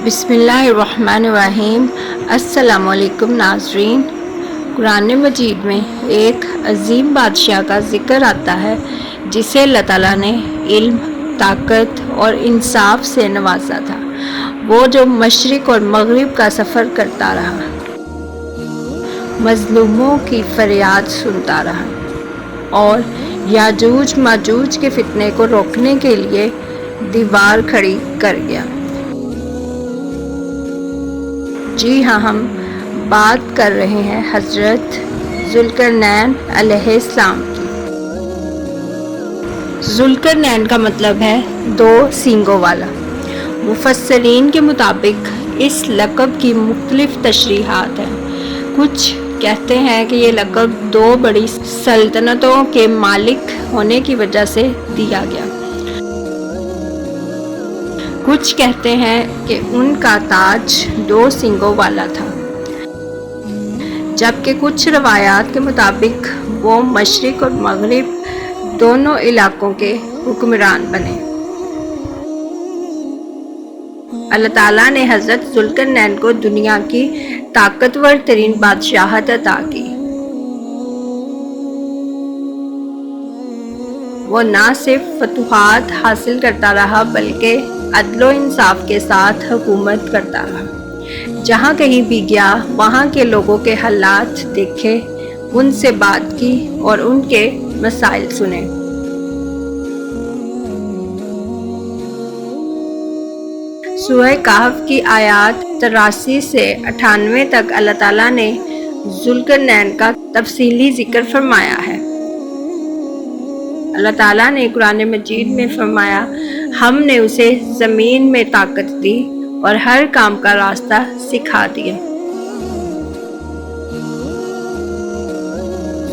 بسم اللہ الرحمن الرحیم۔ السلام علیکم ناظرین۔ قرآن مجید میں ایک عظیم بادشاہ کا ذکر آتا ہے جسے اللہ تعالیٰ نے علم، طاقت اور انصاف سے نوازا تھا۔ وہ جو مشرق اور مغرب کا سفر کرتا رہا، مظلوموں کی فریاد سنتا رہا اور یاجوج ماجوج کے فتنے کو روکنے کے لیے دیوار کھڑی کر گیا۔ جی ہاں، ہم بات کر رہے ہیں حضرت ذوالقرنین علیہ السلام کی۔ ذوالقرنین کا مطلب ہے دو سینگوں والا۔ مفسرین کے مطابق اس لقب کی مختلف تشریحات ہیں۔ کچھ کہتے ہیں کہ یہ لقب دو بڑی سلطنتوں کے مالک ہونے کی وجہ سے دیا گیا۔ کچھ کہتے ہیں کہ ان کا تاج دو سینگوں والا تھا، جبکہ کچھ روایات کے مطابق وہ مشرق اور مغرب دونوں علاقوں کے حکمران بنے۔ اللہ تعالیٰ نے حضرت ذوالقرنین کو دنیا کی طاقتور ترین بادشاہت عطا کی۔ وہ نہ صرف فتوحات حاصل کرتا رہا بلکہ عدل و انصاف کے ساتھ حکومت کرتا رہا۔ جہاں کہیں بھی گیا وہاں کے لوگوں کے حالات دیکھے، ان سے بات کی اور ان کے مسائل سنے۔ سورہ کہف کی آیات 83 سے 98 تک اللہ تعالیٰ نے ذوالقرنین کا تفصیلی ذکر فرمایا ہے۔ اللہ تعالیٰ نے قرآن مجید میں فرمایا، ہم نے اسے زمین میں طاقت دی اور ہر کام کا راستہ سکھا دیا۔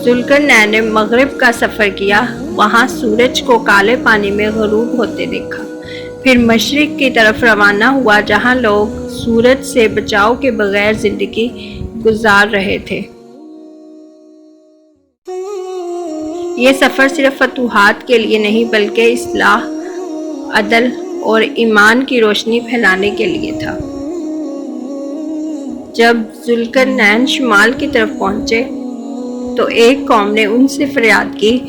ذوالقرنین نے مغرب کا سفر کیا، وہاں سورج کو کالے پانی میں غروب ہوتے دیکھا۔ پھر مشرق کی طرف روانہ ہوا جہاں لوگ سورج سے بچاؤ کے بغیر زندگی گزار رہے تھے۔ یہ سفر صرف فتوحات کے لیے نہیں بلکہ اصلاح، عدل اور ایمان کی روشنی پھیلانے کے لیے تھا۔ جب ذوالقرنین شمال کی طرف پہنچے تو ایک قوم نے ان سے فریاد کی،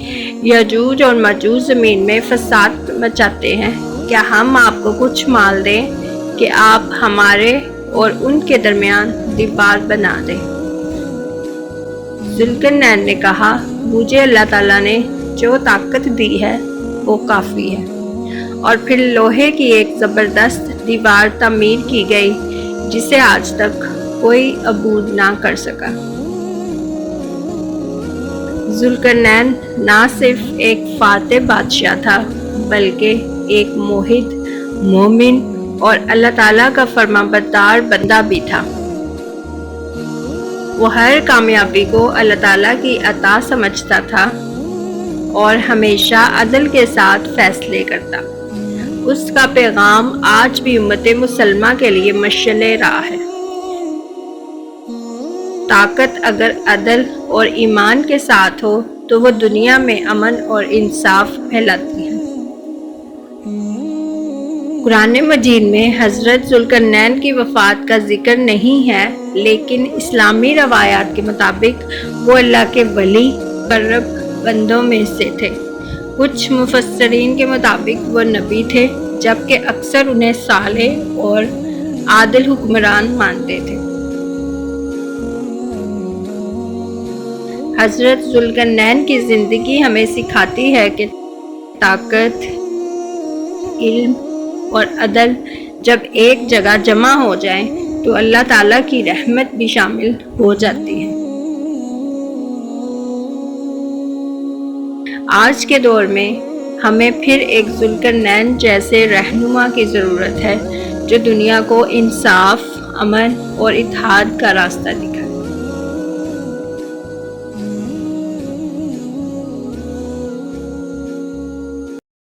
یاجوج اور ماجوج زمین میں فساد مچاتے ہیں، کیا ہم آپ کو کچھ مال دیں کہ آپ ہمارے اور ان کے درمیان دیوار بنا دیں؟ ذوالقرنین نے کہا، مجھے اللہ تعالیٰ نے جو طاقت دی ہے وہ کافی ہے۔ اور پھر لوہے کی ایک زبردست دیوار تعمیر کی گئی جسے آج تک کوئی عبور نہ کر سکا۔ ذوالقرنین نہ صرف ایک فاتح بادشاہ تھا بلکہ ایک موحد، مومن اور اللہ تعالیٰ کا فرمانبردار بندہ بھی تھا۔ وہ ہر کامیابی کو اللہ تعالیٰ کی عطا سمجھتا تھا اور ہمیشہ عدل کے ساتھ فیصلے کرتا۔ اس کا پیغام آج بھی امت مسلمہ کے لیے مشعل راہ ہے۔ طاقت اگر عدل اور ایمان کے ساتھ ہو تو وہ دنیا میں امن اور انصاف پھیلاتی ہے۔ قرآن مجید میں حضرت ذوالقرنین کی وفات کا ذکر نہیں ہے، لیکن اسلامی روایات کے مطابق وہ اللہ کے ولی مقرب بندوں میں سے تھے۔ کچھ مفسرین کے مطابق وہ نبی تھے، جبکہ اکثر انہیں صالح اور عادل حکمران مانتے تھے۔ حضرت ذوالقرنین کی زندگی ہمیں سکھاتی ہے کہ طاقت، علم اور عدل جب ایک جگہ جمع ہو جائیں تو اللہ تعالیٰ کی رحمت بھی شامل ہو جاتی ہے۔ آج کے دور میں ہمیں پھر ایک ذوالقرنین جیسے رہنما کی ضرورت ہے جو دنیا کو انصاف، امن اور اتحاد کا راستہ دکھائے۔